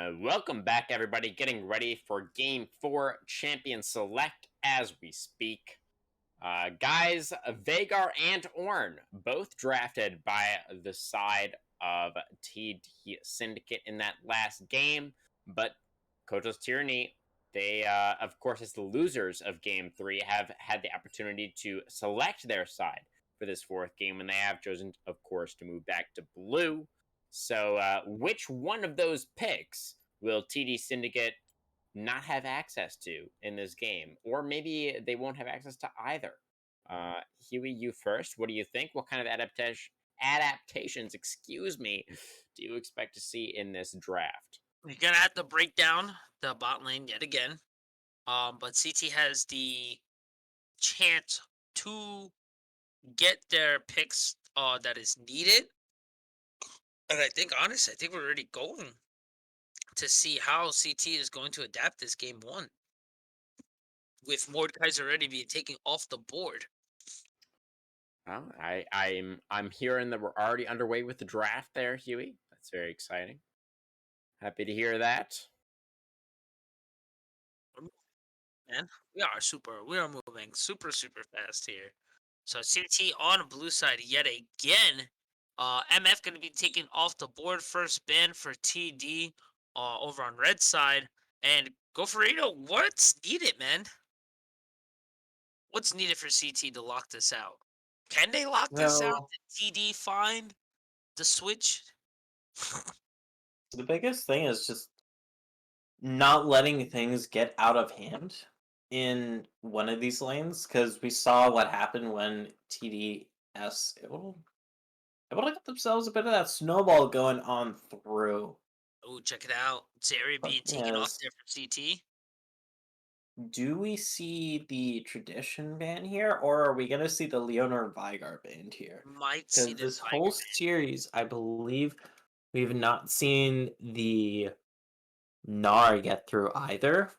Welcome back, everybody. Getting ready for Game 4 Champion Select as we speak. Guys, Vagar and Ornn, both drafted by the side of TD Syndicate in that last game, but Kotos Tyranny, they, of course, as the losers of Game 3, have had the opportunity to select their side for this fourth game, and they have chosen, of course, to move back to blue. So, which one of those picks will TD Syndicate not have access to in this game? Or maybe they won't have access to either. Huey, you first. What do you think? What kind of adaptations, excuse me, do you expect to see in this draft? You're gonna have to break down the bot lane yet again. But CT has the chance to get their picks that is needed. And I think we're already going to see how CT is going to adapt this game one. With Mordekaiser already being taken off the board. Well, I'm hearing that we're already underway with the draft there, Huey. That's very exciting. Happy to hear that. Man, we are moving super fast here. So CT on blue side yet again. MF gonna be taken off the board, first ban for TD over on red side. And go for Rito. What's needed, man? What's needed for CT to lock this out? Can they lock this out? No, Did TD find the switch? the biggest thing is just not letting things get out of hand in one of these lanes because we saw what happened when TDS able to get themselves a bit of that snowball going on through. Oh, check it out. Zeri being Question taken off is, there from CT. do we see the tradition ban here, or are we going to see the Leonor Vigar banned here? Might see Because the this Tiger whole series, I believe, we've not seen the Gnar get through either.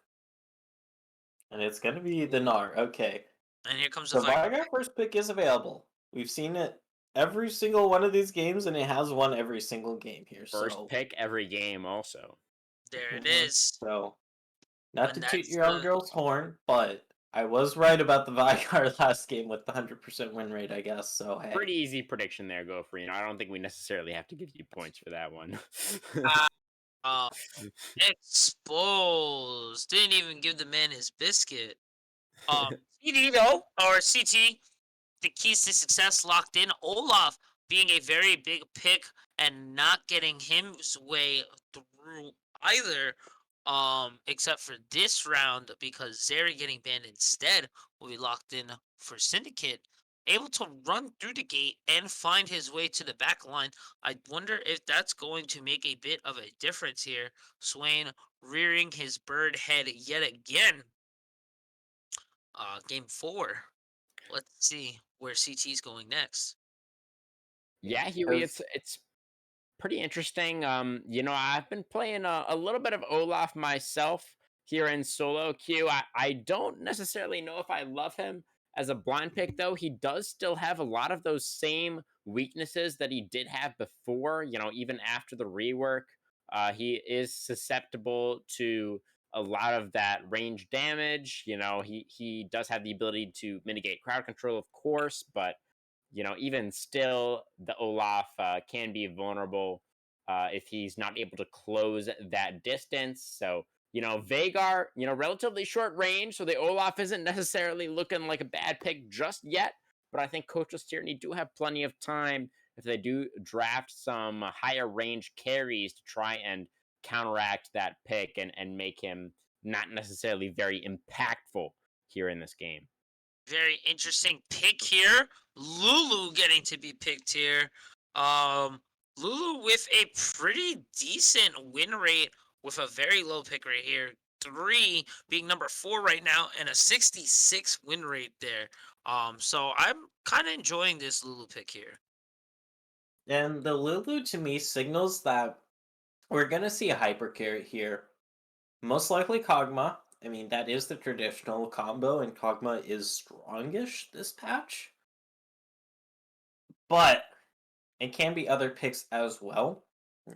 And it's going to be the Man. Gnar. Okay. And here comes the So Viper. Vigar first pick is available. We've seen it every single one of these games, and it has won every single game here. First So, pick every game, also. There it mhm. is. So not And to toot that's your own the girl's horn, but I was right about the Vigar last game with the 100% win rate, I guess. So hey, Pretty easy prediction there, Go Free. I don't think we necessarily have to give you points for that one. uh, uh exposed. Didn't even give the man his biscuit. CD though, or CT, the keys to success locked in. Olaf being a very big pick and not getting his way through either. Except for this round because Zeri getting banned instead will be locked in for Syndicate. Able to run through the gate and find his way to the back line. I wonder if that's going to make a bit of a difference here. Swain rearing his bird head yet again. Game four. Let's see where CT's going next. Yeah, Huey, because it's pretty interesting. I've been playing a little bit of Olaf myself here in solo queue. I don't necessarily know if I love him as a blind pick, though. He does still have a lot of those same weaknesses that he did have before. Even after the rework, he is susceptible to a lot of that range damage. He does have the ability to mitigate crowd control, of course, but even still, the Olaf can be vulnerable if he's not able to close that distance. So, Vagar, relatively short range, so the Olaf isn't necessarily looking like a bad pick just yet. But I think Coach's Tyranny do have plenty of time if they do draft some higher range carries to try and counteract that pick and make him not necessarily very impactful here in this game. Very interesting pick here. Lulu getting to be picked here. Lulu with a pretty decent win rate with a very low pick rate here. Three being number four right now and a 66 win rate there. So I'm kind of enjoying this Lulu pick here. and the Lulu to me signals that we're gonna see a hyper carry here. Most likely Kog'Maw. I mean, that is the traditional combo, and Kog'Maw is strongish this patch. But it can be other picks as well.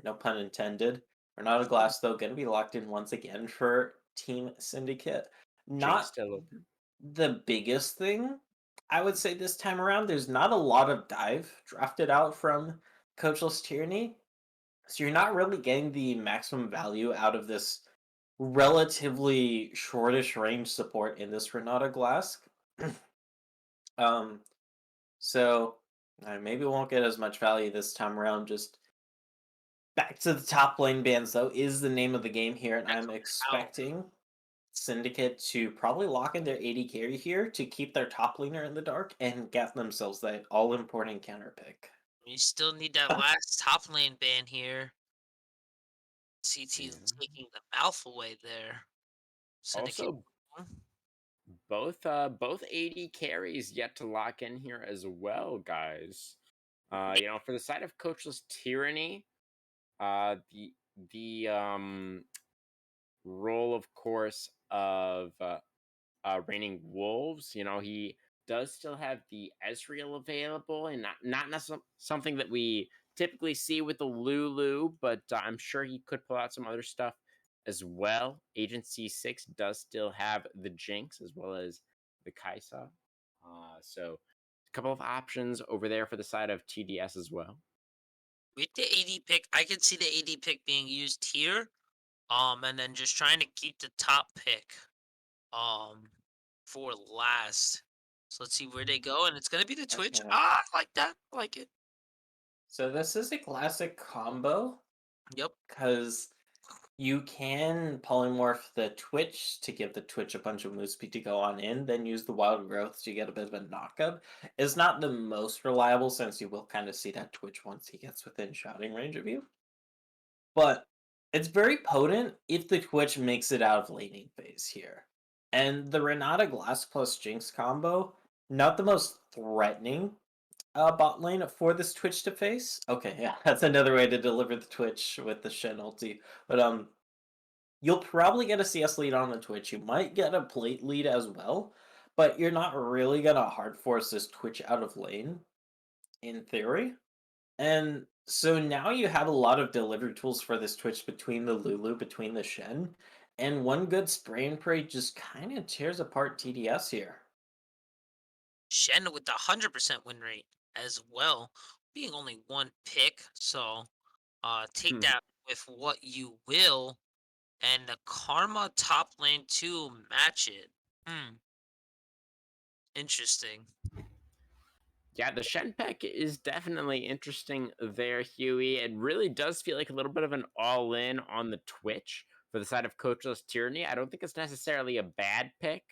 No pun intended. Renata Glass, though, going to be locked in once again for Team Syndicate. Jinx Not still open. the biggest thing, I would say, this time around. There's not a lot of dive drafted out from Coachless Tyranny. So you're not really getting the maximum value out of this relatively shortish range support in this Renata Glass. um, so maybe won't get as much value this time around. Just back to the top lane bans, though, is the name of the game here, and I'm Out. expecting Syndicate to probably lock in their AD carry here to keep their top laner in the dark and get themselves that all important counter pick. You still need that last top lane ban here. CT Yeah. taking the mouth away there. Syndicate. Also, both AD carries yet to lock in here as well, guys. For the side of Coachless Tyranny, the role, of course, of Reigning Wolves. He does still have the Ezreal available, and not something that we typically see with the Lulu, but I'm sure he could pull out some other stuff as well. Agency 6 does still have the Jinx as well as the Kaisa. So a couple of options over there for the side of TDS as well. With the AD pick, I can see the AD pick being used here. And then just trying to keep the top pick for last. So let's see where they go, and it's gonna be the Twitch. Okay. Ah, I like that. I like it. So this is a classic combo Yep. because you can polymorph the Twitch to give the Twitch a bunch of move speed to go on in, then use the Wild Growth to get a bit of a knockup. It's not the most reliable since you will kind of see that Twitch once he gets within shouting range of you. But it's very potent if the Twitch makes it out of laning phase here. And the Renata Glass plus Jinx combo, not the most threatening bot lane for this Twitch to face. Okay, yeah, that's another way to deliver the Twitch with the Shen ulti. But you'll probably get a CS lead on the Twitch. You might get a plate lead as well, but you're not really gonna hard force this Twitch out of lane, in theory. And so now you have a lot of delivery tools for this Twitch between the Lulu, between the Shen, and one good spray and pray just kind of tears apart TDS here. Shen with the 100% win rate as well, being only one pick. So take Hmm. that with what you will. And the Karma top lane to match it. Interesting. Yeah, the Shenpek is definitely interesting there, Huey. It really does feel like a little bit of an all in on the Twitch for the side of Coachless Tyranny. I don't think it's necessarily a bad pick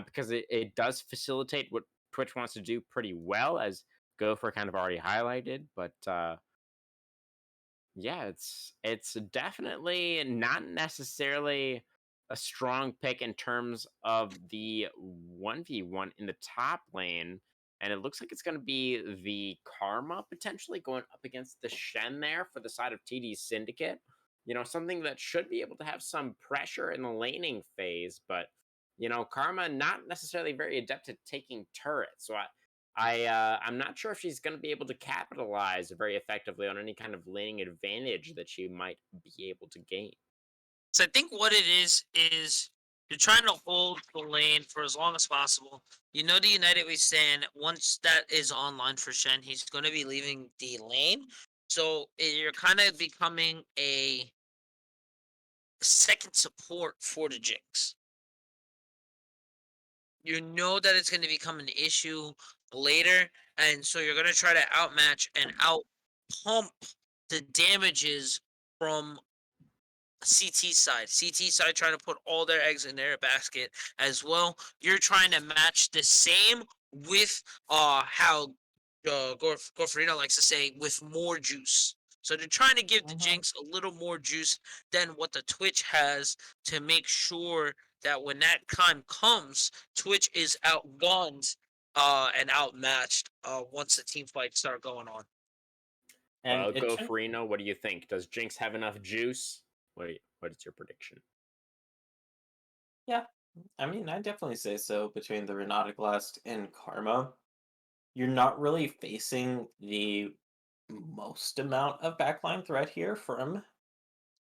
because it does facilitate what Twitch wants to do pretty well, as Gopher kind of already highlighted. But yeah, it's definitely not necessarily a strong pick in terms of the 1v1 in the top lane. And it looks like it's going to be the Karma potentially going up against the Shen there for the side of TD Syndicate. Something that should be able to have some pressure in the laning phase, but Karma not necessarily very adept at taking turrets. So I'm not sure if she's going to be able to capitalize very effectively on any kind of laning advantage that she might be able to gain. So I think what it is you're trying to hold the lane for as long as possible. You know the United Way stand, once that is online for Shen, he's going to be leaving the lane. So you're kind of becoming a second support for the Jinx. You know that it's going to become an issue later, and so you're going to try to outmatch and out pump the damages from CT side. CT side trying to put all their eggs in their basket as well. You're trying to match the same with how Gorfarino likes to say, with more juice. So they're trying to give the Mhm. Jinx a little more juice than what the Twitch has to make sure that when that time comes, Twitch is outgunned and outmatched once the team fights start going on. And Well, it go should, Farino. What do you think? Does Jinx have enough juice? What is your prediction? yeah, I mean, I definitely say so between the Renata Glass and Karma. You're not really facing the most amount of backline threat here from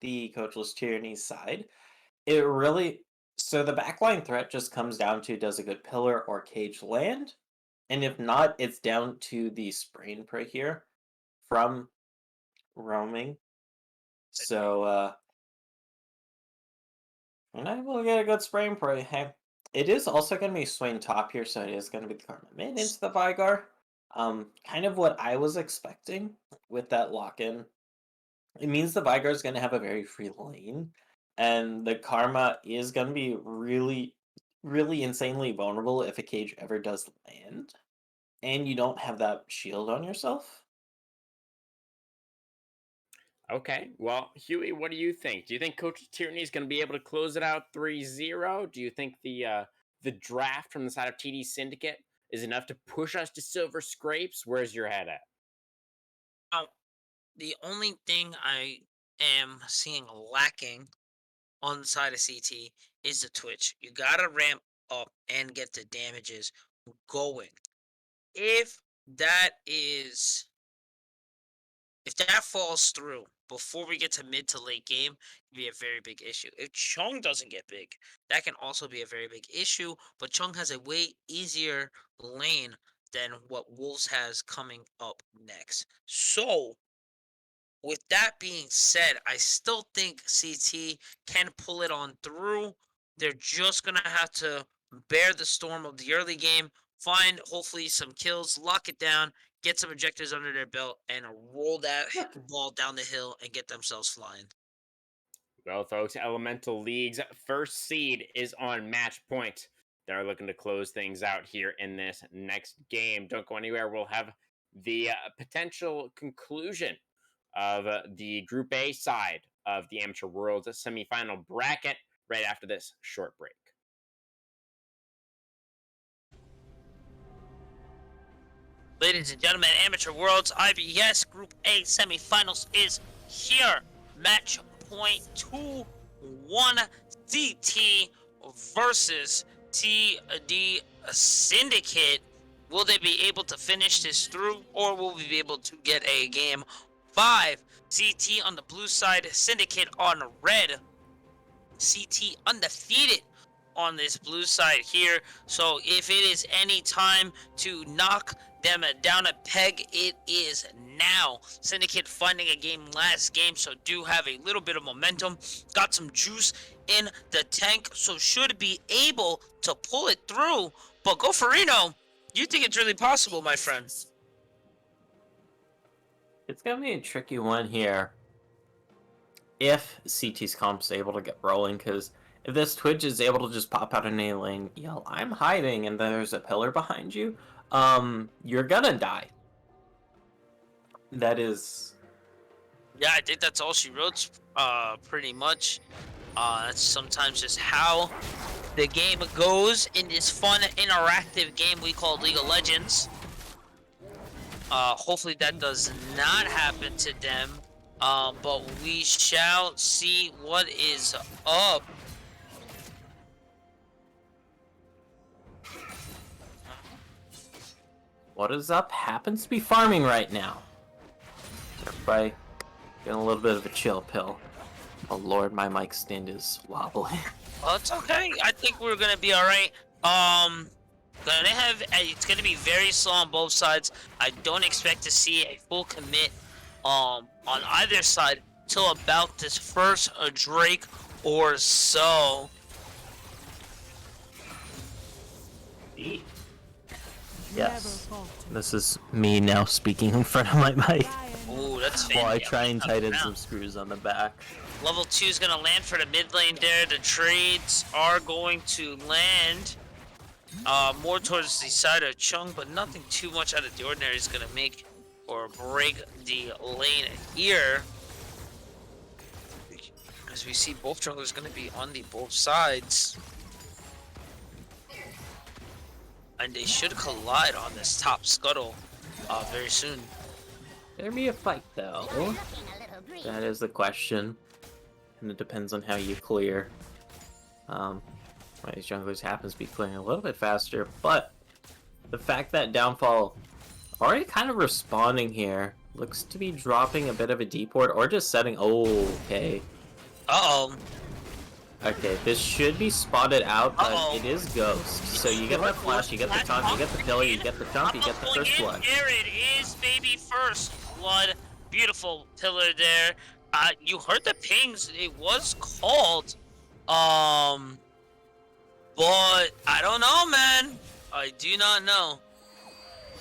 the Coachless Tyranny side, it really so the backline threat just comes down to does a good pillar or cage land, and if not, it's down to the spray and pray here from roaming. So and I will get a good spray and pray. Hey, it is also going to be Swain top here, so it is going to be the Karma Mid into the Vigar. Kind of what I was expecting with that lock-in. It means the Vigar is going to have a very free lane, and the Karma is going to be really, really insanely vulnerable if a cage ever does land, and you don't have that shield on yourself. Okay, well, Huey, what do you think? Do you think Coach Tierney is going to be able to close it out 3-0? Do you think the draft from the side of TD Syndicate is enough to push us to Silver Scrapes? Where's your head at? The only thing I am seeing lacking on the side of CT is the Twitch. You gotta ramp up and get the damages going. If that is if that falls through before we get to mid to late game, it'd be a very big issue. If Chung doesn't get big, that can also be a very big issue. But Chung has a way easier lane than what Wolves has coming up next. So with that being said, I still think CT can pull it on through. They're just going to have to bear the storm of the early game, find hopefully some kills, lock it down, get some objectives under their belt, and roll that ball down the hill and get themselves flying. Well, folks, Elemental League's first seed is on match point. They're looking to close things out here in this next game. Don't go anywhere. We'll have the potential conclusion of the Group A side of the Amateur Worlds semifinal bracket right after this short break. Ladies and gentlemen, Amateur Worlds IBS Group A semifinals is here. Match point 2-1 CT versus TD Syndicate. Will they be able to finish this through, or will we be able to get a game 5? CT on the blue side, Syndicate on red. CT undefeated on this blue side here. So if it is any time to knock them down a peg, it is now. Syndicate finding a game last game, so do have a little bit of momentum. Got some juice in the tank, so should be able to pull it through. But go Farino, you think it's really possible, my friend? It's going to be a tricky one here if CT's comp's able to get rolling, because if this Twitch is able to just pop out in a lane, yell, I'm hiding, and there's a pillar behind you, you're gonna die. That is... Yeah, I think that's all she wrote, pretty much. That's sometimes just how the game goes in this fun, interactive game we call League of Legends. Hopefully that does not happen to them. But we shall see what is up. What is up happens to be farming right now. Everybody getting a little bit of a chill pill. Oh lord, my mic stand is wobbling. Well, it's okay. I think we're gonna be alright. It's gonna be very slow on both sides. I don't expect to see a full commit on either side till about this first Drake or so. Yes. This is me now speaking in front of my mic. Ooh, that's fantastic. While I try and tighten some screws on the back. Level 2 is gonna land for the mid lane there. The trades are going to land more towards the side of Chung, but nothing too much out of the ordinary is gonna make or break the lane here. As we see, both junglers gonna be on the both sides. And they should collide on this top scuttle very soon. There'll be a fight though. That is the question. And it depends on how you clear. These junglers happens to be clearing a little bit faster, but the fact that Downfall already kind of responding here looks to be dropping a bit of a deport or just setting. Oh, okay. Uh-oh. Okay, this should be spotted out, but Uh-oh. it is Ghost. So you get that flash, you get the taunt, you get the pillar, you get the jump, you get the first blood. There it is, baby. First blood. Beautiful pillar there. You heard the pings. It was called. But I don't know, man. I do not know.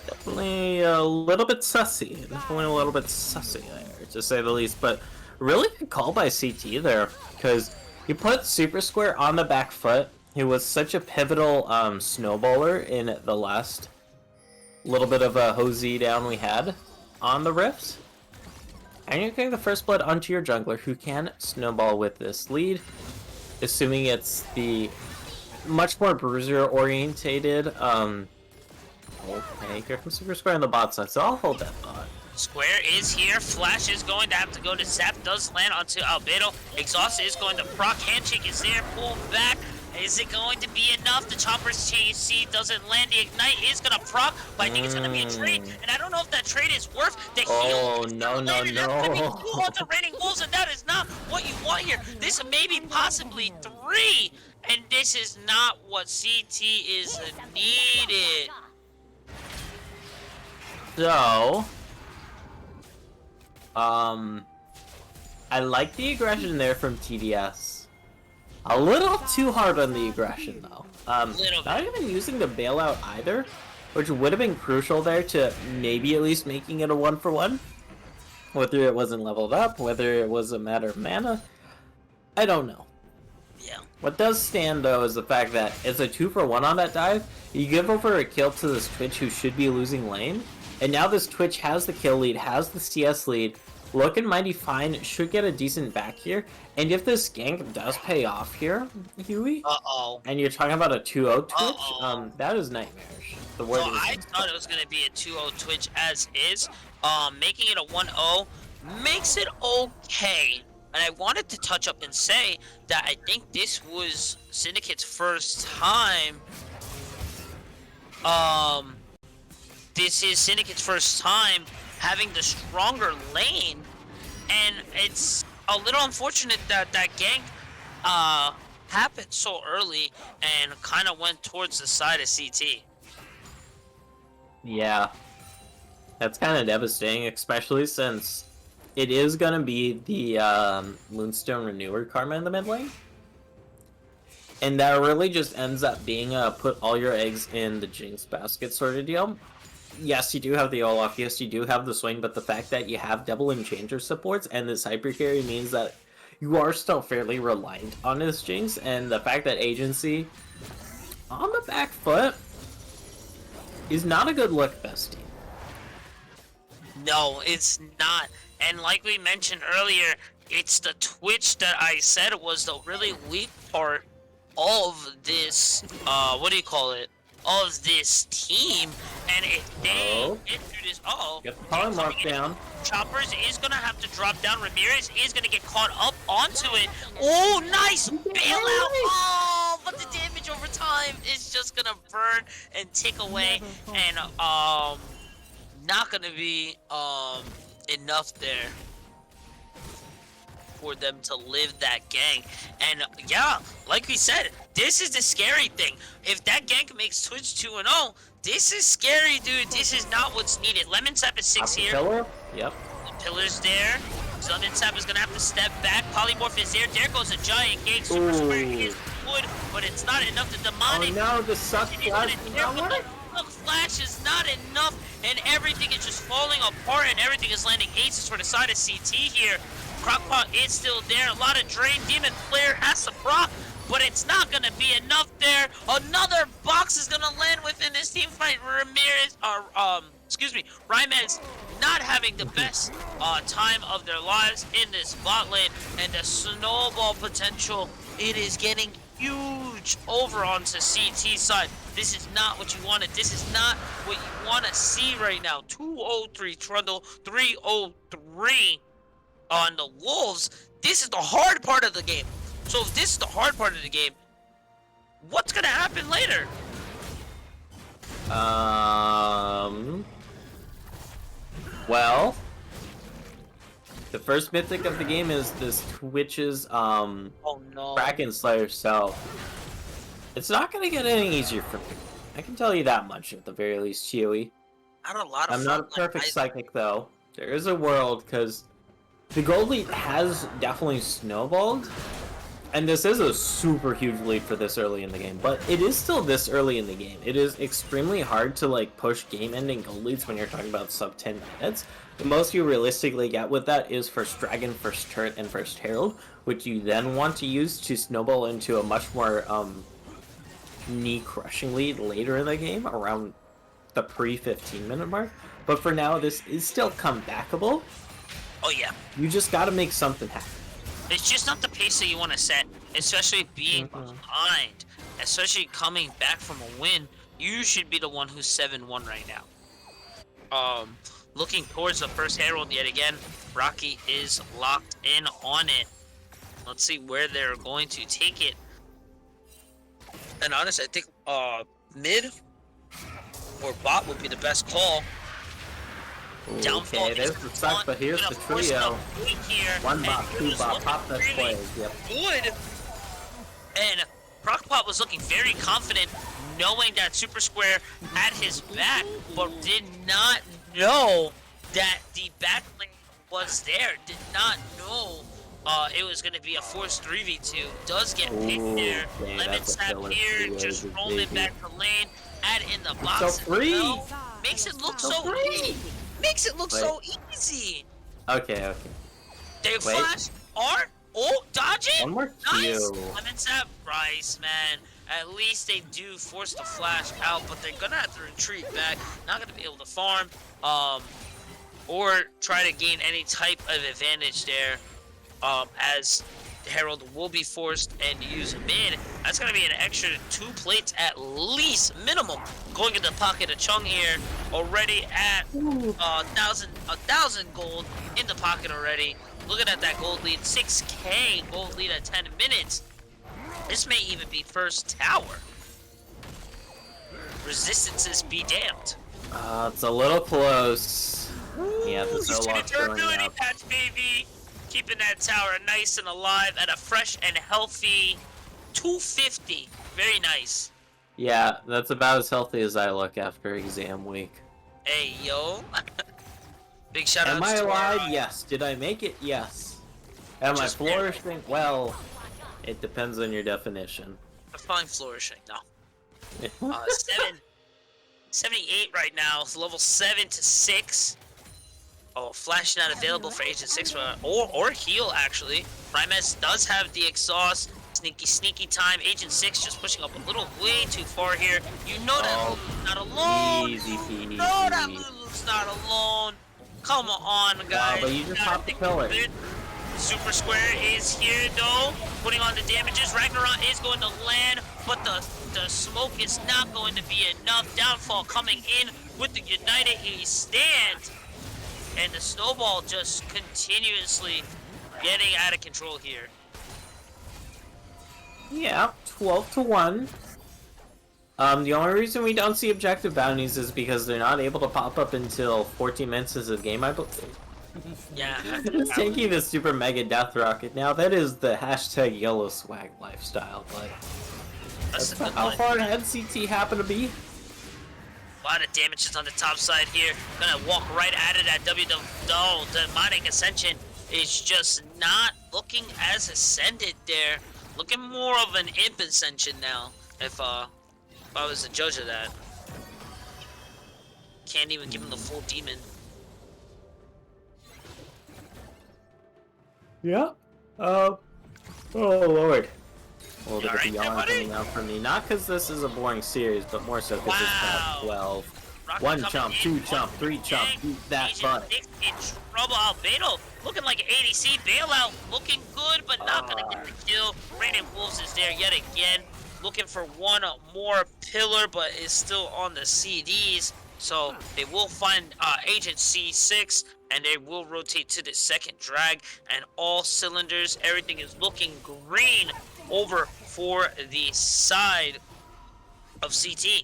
Definitely a little bit sussy. Definitely a little bit sussy there, to say the least. But really good call by CT there, because you put Super Square on the back foot. He was such a pivotal snowballer in the last little bit of a hosey down we had on the Rifts. And you're getting the first blood onto your jungler, who can snowball with this lead, assuming it's the much more bruiser-orientated. Okay, here comes Super Square on the bot side, so I'll hold that thought. Square is here. Flash is going to have to go to Zap. Does land onto Albedo. Exhaust is going to proc. Handshake is there. Pull back. Is it going to be enough? The Chopper's TC doesn't land. The Ignite is going to proc, but I think it's going to be a trade. And I don't know if that trade is worth the heal. Oh, no. You want the raining wolves, and that is not what you want here. This may be possibly 3, and this is not what CT is needed. So, I like the aggression there from TDS. A little too hard on the aggression, though. Not even using the bailout either, which would have been crucial there to maybe at least making it a 1-for-1. Whether it wasn't leveled up, whether it was a matter of mana, I don't know. Yeah. What does stand, though, is the fact that it's a 2-for-1 on that dive. You give over a kill to this Twitch who should be losing lane, and now this Twitch has the kill lead, has the CS lead, looking mighty fine, should get a decent back here. And if this gank does pay off here, Huey, and you're talking about a 2-0 Twitch, that is nightmarish. The word is I thought it was going to be a 2-0 Twitch as is. Making it a 1-0 makes it okay. And I wanted to touch up and say that I think this was Syndicate's first time. This is Syndicate's first time having the stronger lane, and it's a little unfortunate that that gank happened so early and kind of went towards the side of CT. Yeah, that's kind of devastating, especially since it is going to be the Moonstone Renewer karma in the mid lane. And that really just ends up being a put all your eggs in the Jinx basket sort of deal. Yes, you do have the Olaf, yes, you do have the swing, but the fact that you have double Enchanter supports and this hyper carry means that you are still fairly reliant on this Jinx, and the fact that Agency on the back foot is not a good look, bestie. No, it's not. And like we mentioned earlier, it's the Twitch that I said was the really weak part of this, what do you call it? Of this team, and if they get through this, Get the power mark down. Choppers is gonna have to drop down. Ramirez is gonna get caught up onto it. Oh, nice bailout! Oh, but the damage over time is just gonna burn and tick away, and not gonna be enough there for them to live that gank. And yeah, like we said, this is the scary thing. If that gank makes Twitch 2-0, this is scary, dude. This is not what's needed. Lemon Sap is 6 here. Pillar? Yep. The pillar's there. Lemon Sap is gonna have to step back. Polymorph is there. There goes a giant gank. Super Square is good, but it's not enough. The demonic. Oh no, the suck flash does not work. The flash is not enough, and everything is just falling apart, and everything is landing aces for the side of CT here. Crockpot is still there. A lot of drain. Demon Player has to proc, but it's not gonna be enough there. Another box is gonna land within this team fight. Ramirez, Rymed's not having the best time of their lives in this bot lane, and the snowball potential, it is getting huge over onto CT side. This is not what you wanted. This is not what you want to see right now. 203 Trundle, 303 on the Wolves. This is the hard part of the game. So if this is the hard part of the game, what's gonna happen later? Well, The first mythic of the game is this Twitch's Oh no. Kraken Slayer, so it's not gonna get any easier for me. I can tell you that much at the very least, Chewy. Not a lot of I'm not a frontline perfect either. psychic though. There is a world because the gold lead has definitely snowballed, and this is a super huge lead for this early in the game. But it is still this early in the game. It is extremely hard to like push game-ending gold leads when you're talking about sub 10 minutes. The most you realistically get with that is first Dragon, first Turret, and first Herald, which you then want to use to snowball into a much more knee-crushing lead later in the game, around the pre-15-minute mark. But for now, this is still comebackable. Oh yeah. You just gotta make something happen. It's just not the pace that you want to set, especially being behind, especially coming back from a win. You should be the one who's 7-1 right now. Looking towards the first Herald yet again. Rocky is locked in on it. Let's see where they're going to take it. And honestly, I think mid or bot would be the best call. Downfall Okay, there's the suck, but here's the trio. One bot, two bot, pop that play. Yep. Good. And Crockpot was looking very confident, knowing that Super Square had his back, but did not know that the back lane was there. Did not know it was going to be a forced 3v2. Does get picked there. Okay, Lemon that's a Sap killer here, trio, just baby. rolling back the lane. Add in the box So as free. well. Makes it look so easy. Makes it look so easy. Okay. They Wait. flash R. Oh, dodge it. One more Nice. Q. Lemon Sap Rice, man. At least they do force the flash out, but they're gonna have to retreat back. Not gonna be able to farm, or try to gain any type of advantage there, as Herald will be forced and use mid. That's gonna be an extra 2 plates at least, minimum. Going in the pocket of Chung here, already at 1,000 gold in the pocket already. Looking at that gold lead, 6k gold lead at 10 minutes. This may even be first tower. Resistances be damned. It's a little close. Yeah, the He's Zoloft's doing going durability up. patch, baby. Keeping that tower nice and alive at a fresh and healthy 250. Very nice. Yeah, that's about as healthy as I look after exam week. Hey, yo. Big shout out Am I to alive? our, Yes. Did I make it? Yes. Am I Just flourishing? Well, it depends on your definition. fine flourishing. No. 78 right now. It's level 7 to 6. Oh, flash not available for Agent 6 or heal actually. Primus does have the exhaust. Sneaky time. Agent 6 just pushing up a little way too far here. You know that Lulu's not alone. Easy peasy. You know that Lulu's not alone. Come on, guys. But you just popped the pillar. Super Square is here though, putting on the damages. Ragnarok is going to land, but the smoke is not going to be enough. Downfall coming in with the United he stands. And the snowball just continuously getting out of control here. Yeah, 12 to 1. The only reason we don't see objective bounties is because they're not able to pop up until 14 minutes into the game, I believe. Yeah. Just taking the super mega death rocket. Now that is the hashtag yellow swag lifestyle, but that's how far ahead CT happen to be. A lot of damages on the top side here. Gonna walk right at it at W. Oh, Demonic Ascension is just not looking as ascended there. Looking more of an imp ascension now, if I was the judge of that. Can't even give him the full demon. Yeah. Oh lord. Oh, look at the alright there, yawn buddy? coming out from me. Not because this is a boring series, but more so because it's Wow. top 12. Rocket One coming chump, in, two one chump, three chump, bang. beat that Agent butt. 6 in trouble. Albedo looking like an ADC bailout, looking good, but not gonna get the kill. Raining Wolves is there yet again, looking for one more pillar, but is still on the CDs. So they will find Agent C6, and they will rotate to the second drag, and all cylinders, everything is looking green over for the side of CT.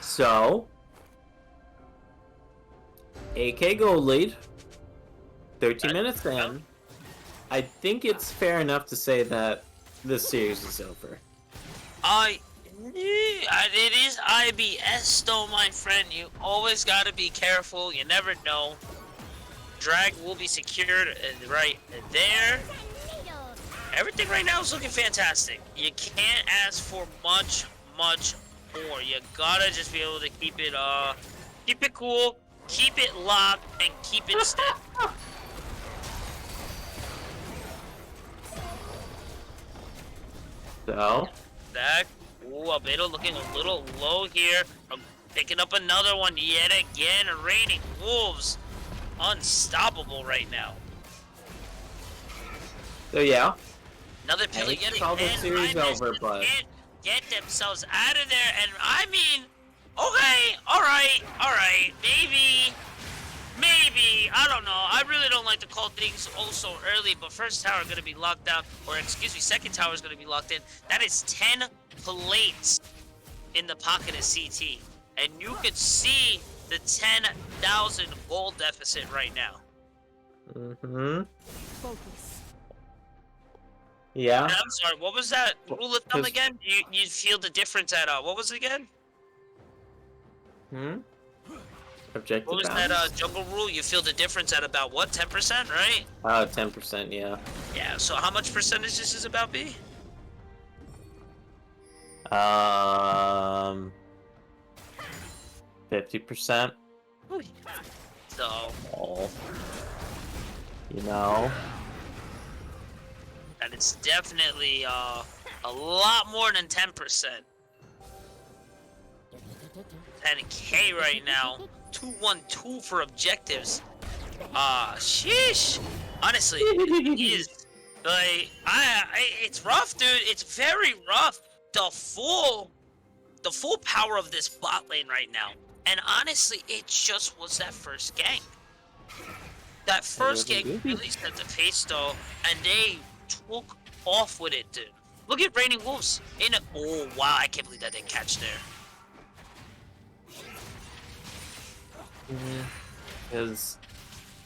So AK gold lead. 13 minutes in. I think it's fair enough to say that this series is over. It is IBS though, my friend. You always gotta be careful. You never know. Drag will be secured right there. Everything right now is looking fantastic. You can't ask for much more. You gotta just be able to keep it cool, keep it locked, and keep it steady. So, That, Albedo looking a little low here. Picking up another one yet again. Raining Wolves, unstoppable right now. so yeah. Another pillar yet call the again. series IBS over, just but can't get themselves out of there. And I mean, okay, all right, maybe, I don't know. I really don't like to call things oh so early, but first tower going to be locked down, or excuse me, second tower is going to be locked in. That is 10 plates in the pocket of CT. And you could see the 10,000 gold deficit right now. mm-hmm. Focus. Yeah. And I'm sorry, what was that rule of thumb 'Cause- again? You feel the difference at, what was it again? Objective What was balance? that jungle rule? You feel the difference at about what, 10%, right? 10%, yeah. Yeah, so how much percentage this is about B? 50%. So, Oh. You know. and it's definitely a lot more than 10%. 10K right now. 212 for objectives. Sheesh. Honestly, it is like it's rough, dude. It's very rough. The full power of this bot lane right now. And honestly, it just was that first gank. That first gank really set the pace though, and they took off with it, dude. Look at Raining Wolves in a. Oh wow, I can't believe that didn't catch there. Is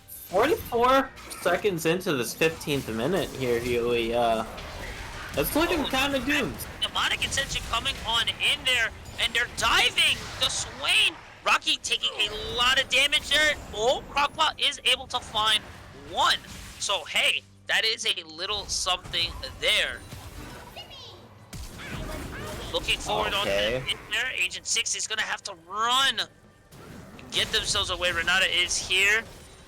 44 seconds into this 15th minute here, Huey. It's looking kind of doomed. Demonic Ascension coming on in there, and they're diving the Swain. Rocky taking a lot of damage there. Oh, Crockpot is able to find one. So hey, that is a little something there. Looking forward on Okay. in there. Agent 6 is gonna have to run. Get themselves away. Renata is here.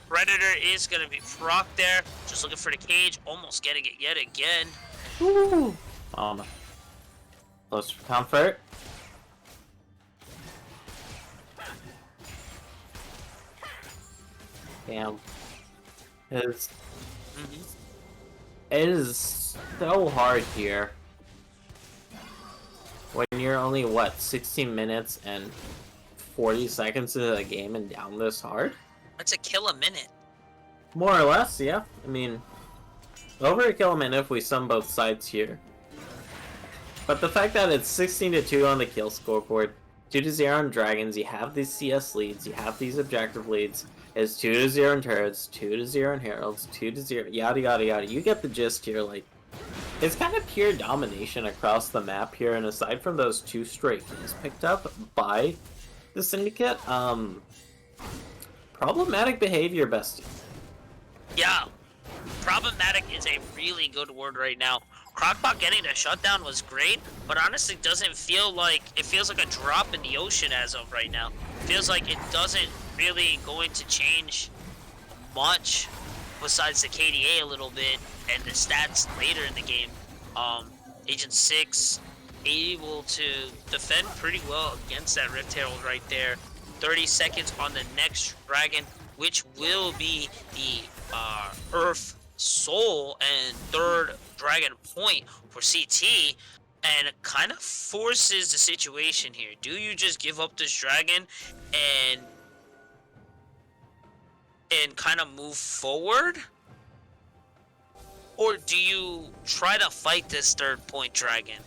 Predator is gonna be proc there. Just looking for the cage. Almost getting it yet again. Woo! Close for comfort. Damn. It is so hard here. When you're only, what, 16 minutes and 40 seconds into the game and down this hard? That's a kill a minute. More or less, yeah. I mean, over a kill a minute if we sum both sides here. But the fact that it's 16-2 on the kill scoreboard, 2-0 on Dragons, you have these CS leads, you have these objective leads, it's 2-0 in Turrets, 2-0 in Heralds, 2-0, yada yada yada. You get the gist here, like, it's kind of pure domination across the map here, and aside from those 2 straight kills picked up by the Syndicate, problematic behavior, bestie. Yeah, problematic is a really good word right now. Crockpot getting the shutdown was great, but honestly doesn't feel like, it feels like a drop in the ocean as of right now. Feels like it doesn't really going to change much besides the KDA a little bit and the stats later in the game. Agent 6 able to defend pretty well against that Rift Herald right there. 30 seconds on the next dragon, which will be the Earth Soul and third dragon point for CT, and it kind of forces the situation here. Do you just give up this dragon and kind of move forward? Or do you try to fight this third point dragon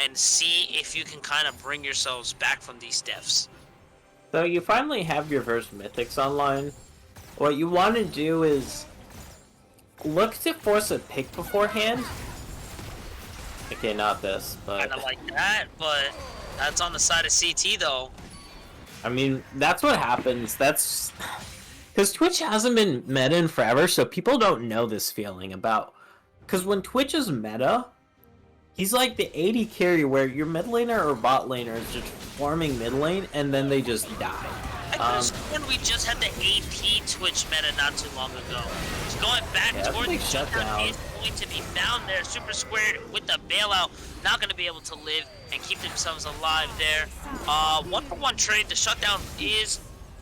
and see if you can kind of bring yourselves back from these deaths? So you finally have your first Mythics online, What you want to do is look to force a pick beforehand. Okay, not this, but Kind of like that, but that's on the side of CT though. I mean, that's what happens. That's because Twitch hasn't been meta in forever, so people don't know this feeling about. Because when Twitch is meta, he's like the AD carry where your mid laner or bot laner is just farming mid lane and then they just die. I could have sworn we just had the AP Twitch meta not too long ago. It's going back towards the shutdown is going to be found there. Super Squared with the bailout, not going to be able to live and keep themselves alive there. 1-for-1 trade. The shutdown is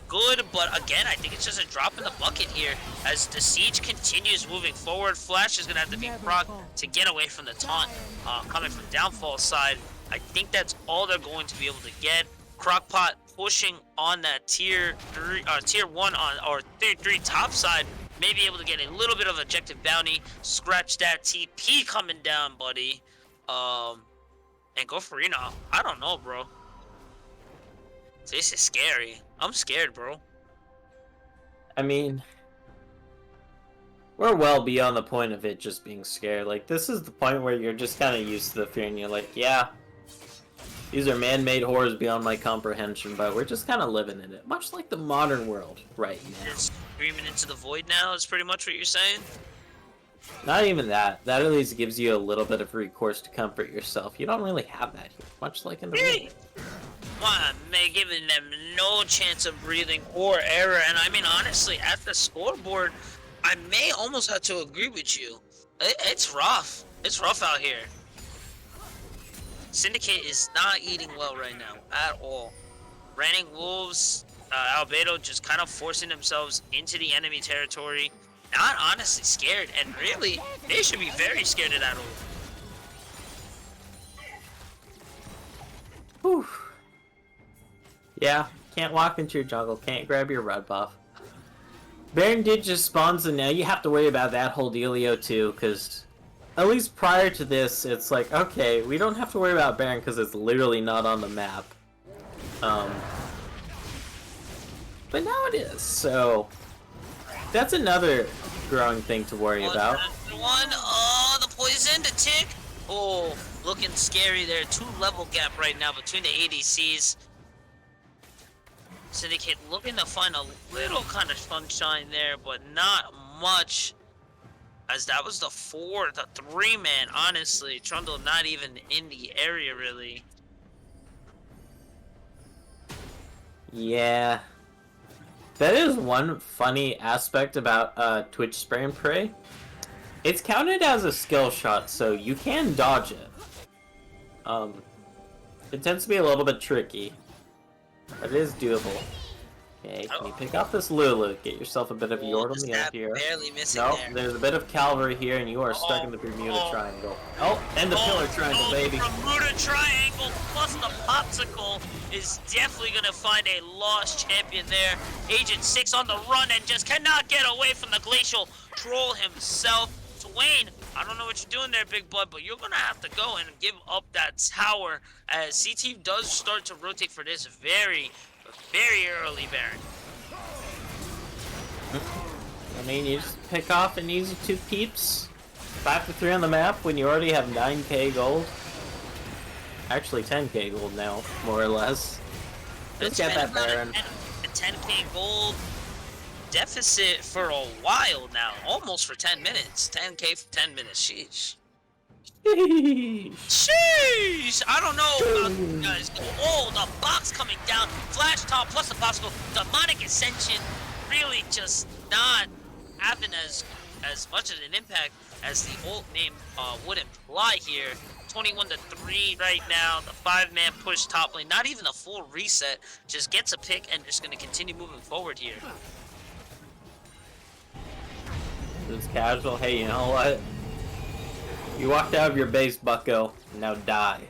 good, but again, I think it's just a drop in the bucket here as the siege continues moving forward. Flash is going to have to be proc to get away from the taunt coming from Downfall side. I think that's all they're going to be able to get. Crockpot pushing on that tier 1 on or tier 3 top side, may be able to get a little bit of objective bounty, scratch that TP coming down, buddy, and go for Reno. I don't know, bro. This is scary. I'm scared, bro. I mean, we're well beyond the point of it just being scared. Like, this is the point where you're just kind of used to the fear and you're like, yeah, these are man-made horrors beyond my comprehension, but we're just kind of living in it. Much like the modern world right now. It's screaming into the void now is pretty much what you're saying? Not even that. That at least gives you a little bit of recourse to comfort yourself. You don't really have that here, much like in the real world. Why, man, giving them no chance of breathing or error. And I mean, honestly, at the scoreboard, I may almost have to agree with you. It's rough. It's rough out here. Syndicate is not eating well right now at all. Raining Wolves, Albedo just kind of forcing themselves into the enemy territory. Not honestly scared, and really, they should be very scared of that ult. Whew. Yeah, can't walk into your jungle, can't grab your red buff. Baron did just spawn, so now you have to worry about that whole dealio too, because at least prior to this, it's like, okay, we don't have to worry about Baron because it's literally not on the map. But now it is, so that's another growing thing to worry about. The poison, the tick. Oh, looking scary there. 2-level gap right now between the ADCs. Syndicate looking to find a little kind of sunshine there, but not much. As that was the 3-man, honestly. Trundle not even in the area, really. Yeah. That is one funny aspect about Twitch Spray and Pray. It's counted as a skill shot, so you can dodge it. It tends to be a little bit tricky, but it is doable. Okay, can you pick up this Lulu? Get yourself a bit of Yordle here. Barely missing Nope, there. there's a bit of Calvary here, and you are stuck in the Bermuda Triangle. Oh, and the Pillar Triangle, baby. The Bermuda Triangle plus the Popsicle is definitely going to find a lost champion there. Agent 6 on the run and just cannot get away from the Glacial Troll himself. Swain, I don't know what you're doing there, big bud, but you're going to have to go and give up that tower as CT does start to rotate for this very early Baron. I mean, you just pick off an easy 2 peeps. 5-3 on the map when you already have 9k gold. Actually 10k gold now, more or less. Just get that Baron. A 10k gold deficit for a while now. Almost for 10 minutes. 10k for 10 minutes. Sheesh. Sheesh! I don't know about you guys. Oh, the box coming down. Flash top plus the possible demonic ascension. Really just not having as much of an impact as the ult name would imply here. 21-3 right now. The 5-man push top lane. Not even a full reset. Just gets a pick and just going to continue moving forward here. It's casual. Hey, you know what? You walked out of your base, bucko. Now die.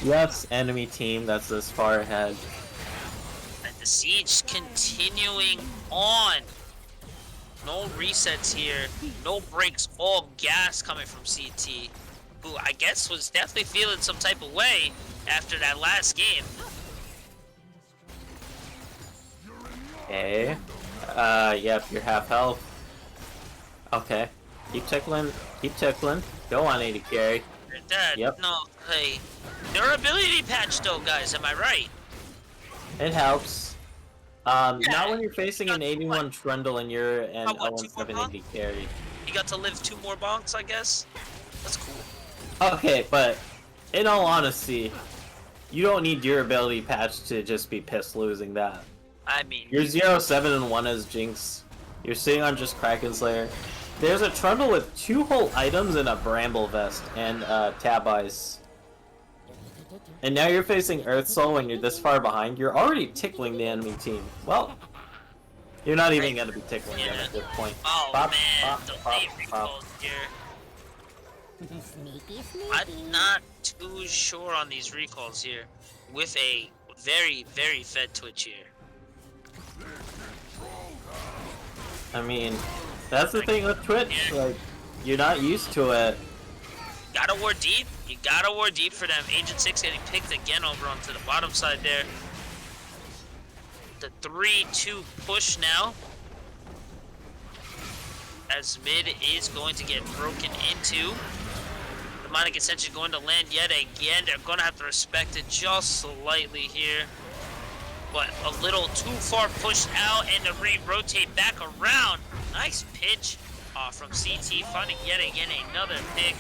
Yes, enemy team that's this far ahead. And the siege continuing on. No resets here. No breaks. All gas coming from CT. Who I guess was definitely feeling some type of way after that last game. Okay. Yep, you're half health. Okay. Keep tickling. Keep tickling. Go on, 80 carry. You're dead. Yep. No, hey. Durability patch though, guys, am I right? It helps. Yeah. Not when you're facing got an what? 81 Trundle and you're an What, 2 more 017 bonks? 80 carry. You got to live 2 more bonks, I guess? That's cool. Okay, but in all honesty, you don't need durability patch to just be pissed losing that. I mean, You're 0-7 and 1 as Jinx. You're sitting on just Kraken Slayer. There's a Trundle with 2 whole items and a Bramble Vest and Tab Ice. And now you're facing Earth Soul when you're this far behind. You're already tickling the enemy team. Well, you're not even gonna be tickling them at this point. oh Pop, man, pop, the pop, late pop. recalls here. Sneaky, I'm sneaky. not too sure on these recalls here. With a very, very fed Twitch here. I mean, that's the thing with Twitch. Like, you're not used to it. Gotta war deep. You gotta war deep for them. Agent 6 getting picked again over onto the bottom side there. The 3-2 push now. As mid is going to get broken into. Demonic Ascension going to land yet again. They're going to have to respect it just slightly here. But a little too far pushed out and to re-rotate back around. Nice pitch from CT, finding yet again another pick.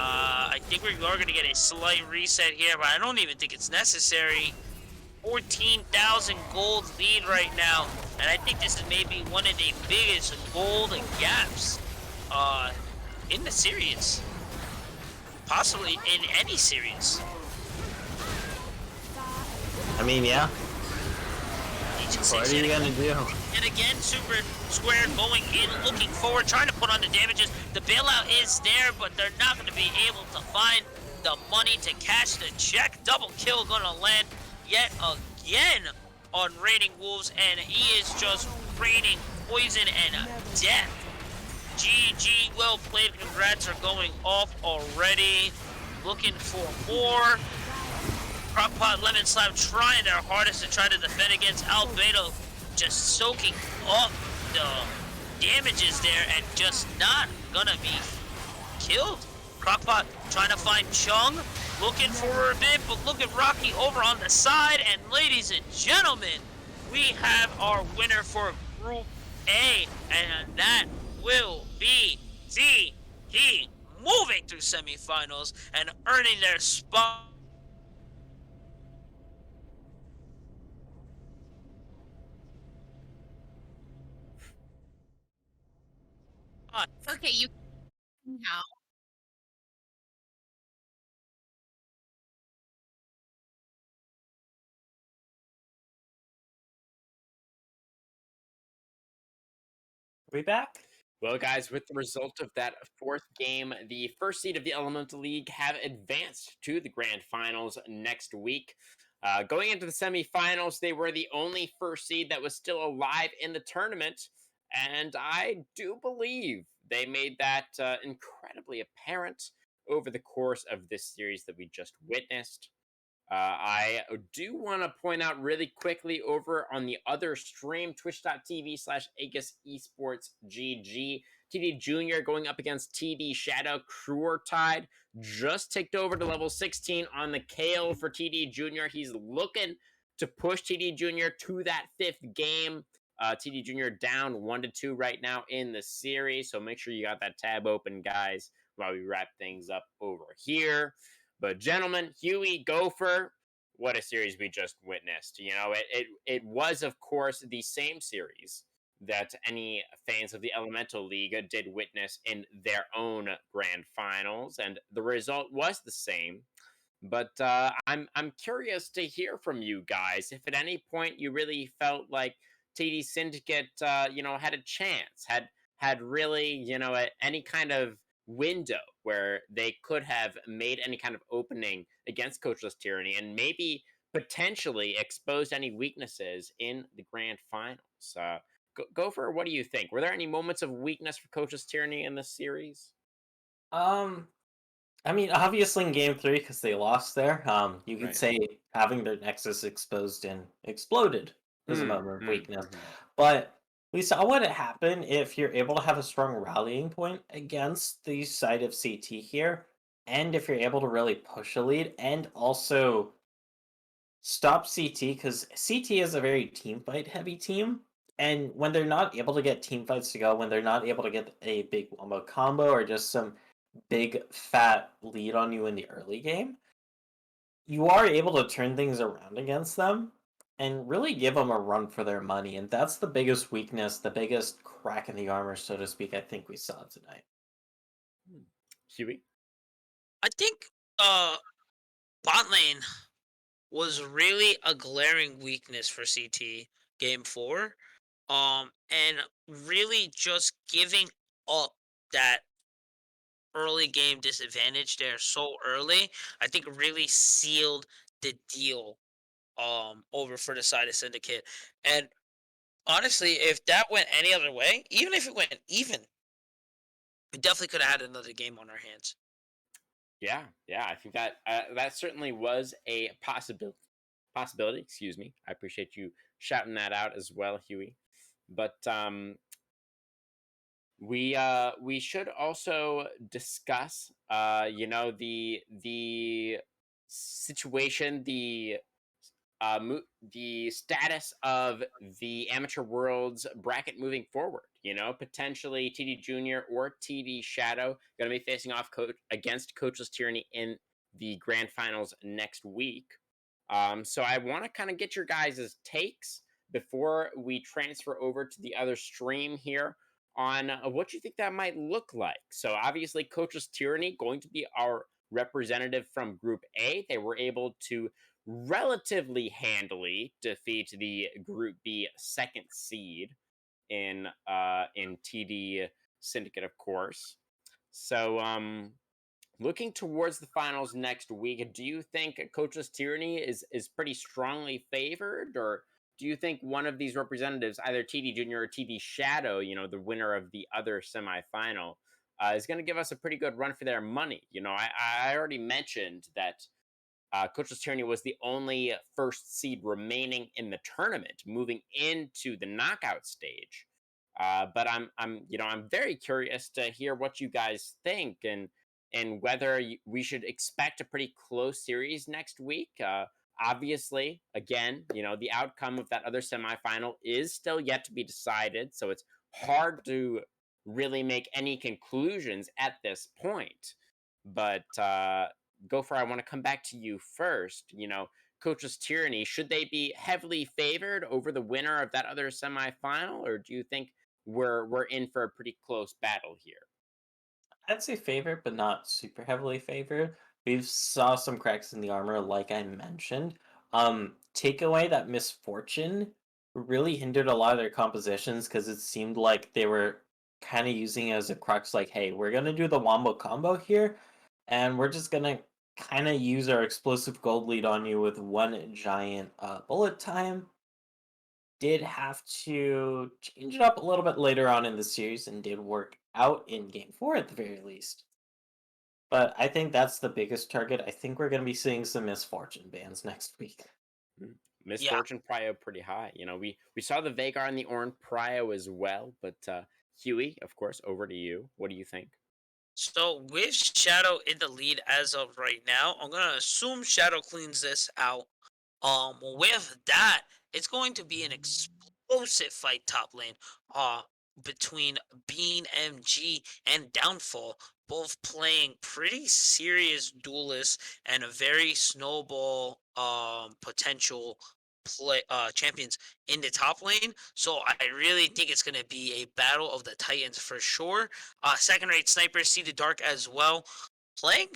I think we are going to get a slight reset here, but I don't even think it's necessary. 14,000 gold lead right now, and I think this is maybe one of the biggest gold gaps in the series. Possibly in any series. I mean, yeah. Agent What 6 are you gonna do? and again, Super Square going in, looking forward, trying to put on the damages. The bailout is there, but they're not going to be able to find the money to cash the check. Double kill going to land yet again on Raining Wolves, and he is just raining poison and death. GG, well played. Congrats are going off already. Looking for more. Crockpot, Lemon Slab trying their hardest to try to defend against Albedo, just soaking up the damages there and just not gonna be killed. Crockpot trying to find Chung, looking for her a bit, but look at Rocky over on the side, and ladies and gentlemen, we have our winner for Group A, and that will be TD moving through semifinals and earning their spot. Okay, you now. We back? Well, guys, with the result of that fourth game, the first seed of the Elemental League have advanced to the grand finals next week. Going into the semifinals, they were the only first seed that was still alive in the tournament, and I do believe they made that incredibly apparent over the course of this series that we just witnessed. I do want to point out really quickly over on the other stream, twitch.tv/Aegis Esports GG. TD Jr. going up against TD Shadow. Cruor Tide just ticked over to level 16 on the KO for TD Jr. He's looking to push TD Jr. to that fifth game. TD Jr. down 1-2 right now in the series. So make sure you got that tab open, guys, while we wrap things up over here. But gentlemen, Huey, Gopher, what a series we just witnessed. You know, it was, of course, the same series that any fans of the Elemental League did witness in their own grand finals, and the result was the same. But I'm curious to hear from you guys if at any point you really felt like TD Syndicate, had a chance, had really, any kind of window where they could have made any kind of opening against Coachless Tyranny and maybe potentially exposed any weaknesses in the grand finals. Gopher, what do you think? Were there any moments of weakness for Coachless Tyranny in this series? I mean, obviously in game 3, because they lost there, you could Right. say having their Nexus exposed and exploded is a moment of weakness. Mhm. But We saw what happened if you're able to have a strong rallying point against the side of CT here, and if you're able to really push a lead and also stop CT, because CT is a very team fight heavy team. And when they're not able to get team fights to go, when they're not able to get a big wombo combo or just some big fat lead on you in the early game, you are able to turn things around against them and really give them a run for their money. And that's the biggest weakness, the biggest crack in the armor, so to speak, I think we saw tonight. Hmm. Huey? I think bot lane was really a glaring weakness for CT game 4. And really just giving up that early game disadvantage there so early, I think really sealed the deal over for the side of Syndicate. And honestly, if that went any other way, even if it went even, we definitely could have had another game on our hands. Yeah, yeah. I think that that certainly was a possibility. Possibility. Excuse me. I appreciate you shouting that out as well, Huey. But we should also discuss the situation, the status of the amateur worlds bracket moving forward. Potentially TD Junior or TD Shadow going to be facing off against Coachless Tyranny in the grand finals next week. So I want to kind of get your guys' takes before we transfer over to the other stream here on what you think that might look like. So obviously, Coachless Tyranny going to be our representative from Group A. They were able to relatively handily defeat the Group B second seed in TD Syndicate, of course. So looking towards the finals next week, do you think Coachless Tyranny is pretty strongly favored, or do you think one of these representatives, either TD Junior or TD Shadow, the winner of the other semifinal, is going to give us a pretty good run for their money? I already mentioned that Coachless Tyranny was the only first seed remaining in the tournament, moving into the knockout stage. But I'm very curious to hear what you guys think and whether we should expect a pretty close series next week. Obviously, again, the outcome of that other semifinal is still yet to be decided, so it's hard to really make any conclusions at this point. But Gopher, I want to come back to you first. Coach's Tyranny, should they be heavily favored over the winner of that other semifinal, or do you think we're in for a pretty close battle here? I'd say favored, but not super heavily favored. We've saw some cracks in the armor, like I mentioned. Take away that misfortune really hindered a lot of their compositions because it seemed like they were kind of using it as a crux, like, hey, we're gonna do the wombo combo here, and we're just gonna kind of use our explosive gold lead on you with one giant bullet time. Did have to change it up a little bit later on in the series and did work out in game 4 at the very least. But I think that's the biggest target. I think we're going to be seeing some misfortune bans next week. Mm. Yeah. Misfortune Prio pretty high. We saw the Vagar and the Orn Prio as well, but Huey, of course, over to you. What do you think? So with Shadow in the lead as of right now, I'm gonna assume Shadow cleans this out. With that, it's going to be an explosive fight top lane. Uh, between Bean MG and Downfall, both playing pretty serious duelists and a very snowball potential play champions in the top lane. So I really think it's gonna be a battle of the Titans for sure. Second rate sniper, See the Dark as well, playing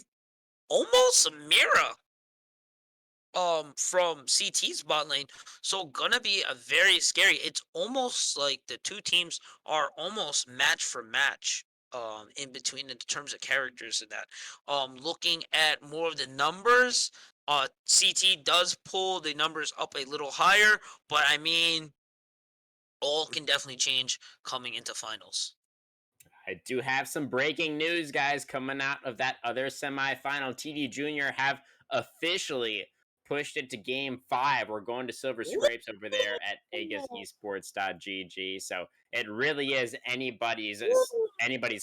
almost a mirror from CT's bot lane. So gonna be a very scary. It's almost like the two teams are almost match for match in between in terms of characters and that. Looking at more of the numbers, CT does pull the numbers up a little higher, but I mean all can definitely change coming into finals. I do have some breaking news, guys, coming out of that other semifinal. TD Junior have officially pushed it to game 5. We're going to Silver Scrapes over there at AgusEsports.gg. So it really is anybody's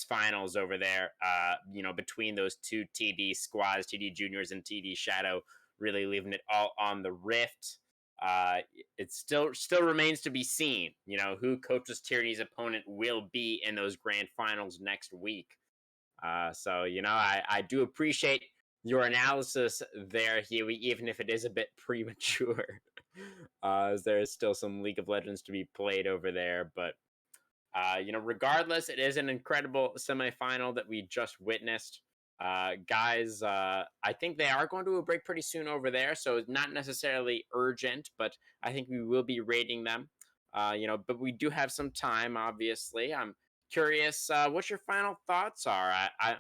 finals over there. Between those two TD squads, TD Juniors and TD Shadow, really leaving it all on the Rift. Uh, it still remains to be seen, who Coaches Tyranny's opponent will be in those grand finals next week. I do appreciate your analysis there, Huey, even if it is a bit premature. As there is still some League of Legends to be played over there. But, regardless, it is an incredible semifinal that we just witnessed. Guys, I think they are going to a break pretty soon over there, so it's not necessarily urgent, but I think we will be rating them. But we do have some time, obviously. I'm curious what your final thoughts are.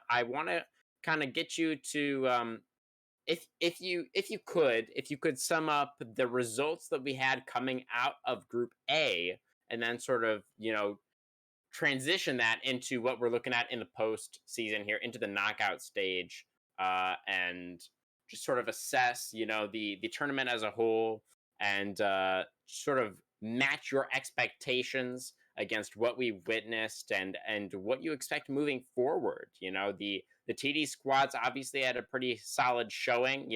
I want to kind of get you to if you could sum up the results that we had coming out of Group A, and then sort of transition that into what we're looking at in the post season here, into the knockout stage, and just sort of assess, the tournament as a whole, and sort of match your expectations against what we witnessed, and what you expect moving forward. The TD squads obviously had a pretty solid showing.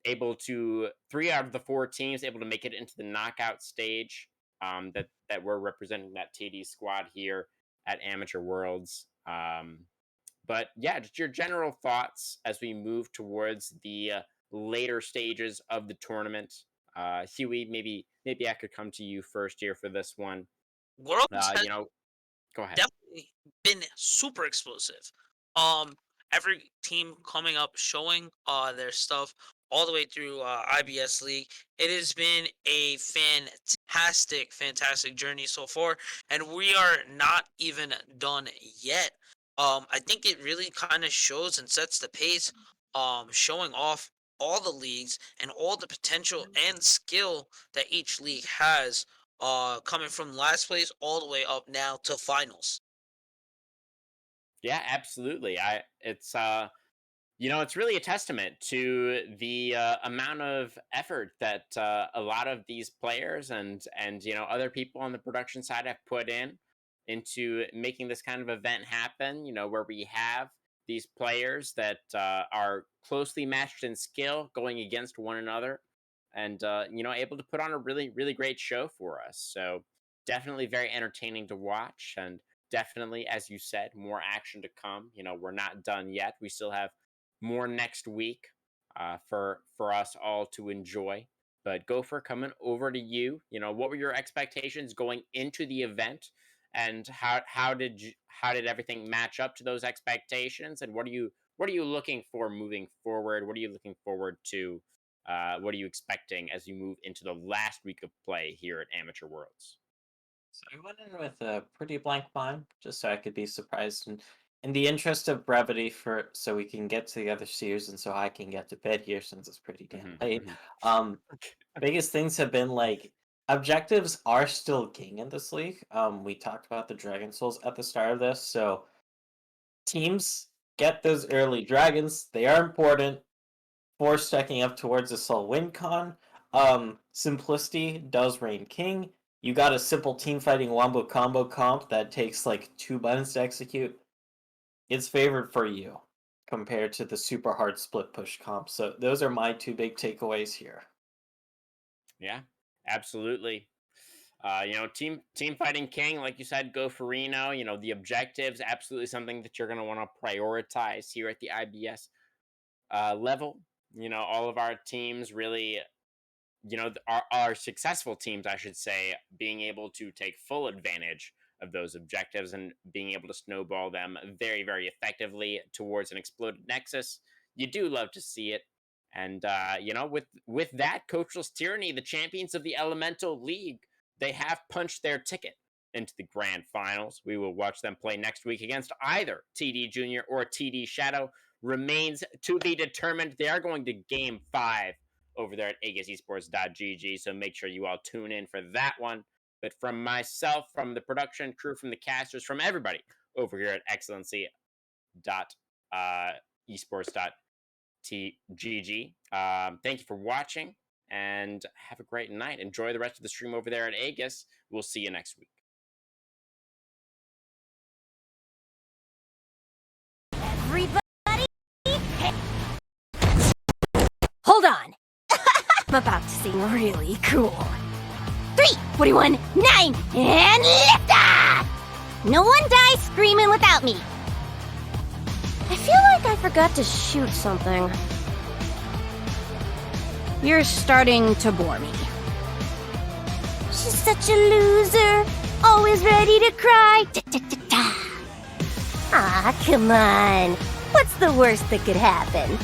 Able to 3 out of the 4 teams able to make it into the knockout stage. That we're representing that TD squad here at Amateur Worlds. But yeah, just your general thoughts as we move towards the later stages of the tournament. Huey, maybe I could come to you first here for this one. Worlds has Go ahead. definitely been super explosive. Every team coming up showing their stuff all the way through IBS League. It has been a fantastic journey so far, and we are not even done yet. I think it really kind of shows and sets the pace, showing off all the leagues and all the potential and skill that each league has, coming from last place all the way up now to finals. Yeah, absolutely. It's really a testament to the amount of effort that a lot of these players and other people on the production side have put into making this kind of event happen. Where we have these players that are closely matched in skill, going against one another, and able to put on a really really great show for us. So definitely very entertaining to watch, and definitely, as you said, more action to come. We're not done yet. We still have more next week for us all to enjoy. But Gopher, coming over to you, what were your expectations going into the event, and how did everything match up to those expectations, and what are you looking for moving forward? What are you looking forward to? What are you expecting as you move into the last week of play here at Amateur Worlds? So I went in with a pretty blank mind, just so I could be surprised. And in the interest of brevity, for so we can get to the other series, and so I can get to bed here since it's pretty damn Mhm, late. mhm. Um, biggest things have been like objectives are still king in this league. We talked about the Dragon Souls at the start of this, so teams get those early dragons. They are important for stacking up towards a Soul Win Con. Simplicity does reign king. You got a simple team fighting wombo combo comp that takes like 2 buttons to execute. It's favored for you compared to the super hard split push comp. So those are my two big takeaways here. Yeah, absolutely. Team fighting king, like you said, go for Reno. The objectives, absolutely something that you're going to want to prioritize here at the IBS level. All of our teams really, our successful teams, I should say, being able to take full advantage of those objectives and being able to snowball them very, very effectively towards an exploded nexus. You do love to see it. And with that, Coachless Tyranny, the champions of the Elemental League, they have punched their ticket into the grand finals. We will watch them play next week against either TD Junior or TD Shadow. Remains to be determined. They are going to game 5 over there at AgusEsports.gg. So make sure you all tune in for that one. But from myself, from the production crew, from the casters, from everybody over here at Excellency dot esports.gg, Thank you for watching, and have a great night. Enjoy the rest of the stream over there at Aegis. We'll see you next week. Everybody, hold on. I'm about to sing really cool. 3, 41, 9, and lift off! No one dies screaming without me. I feel like I forgot to shoot something. You're starting to bore me. She's such a loser, always ready to cry. Ah, come on. What's the worst that could happen?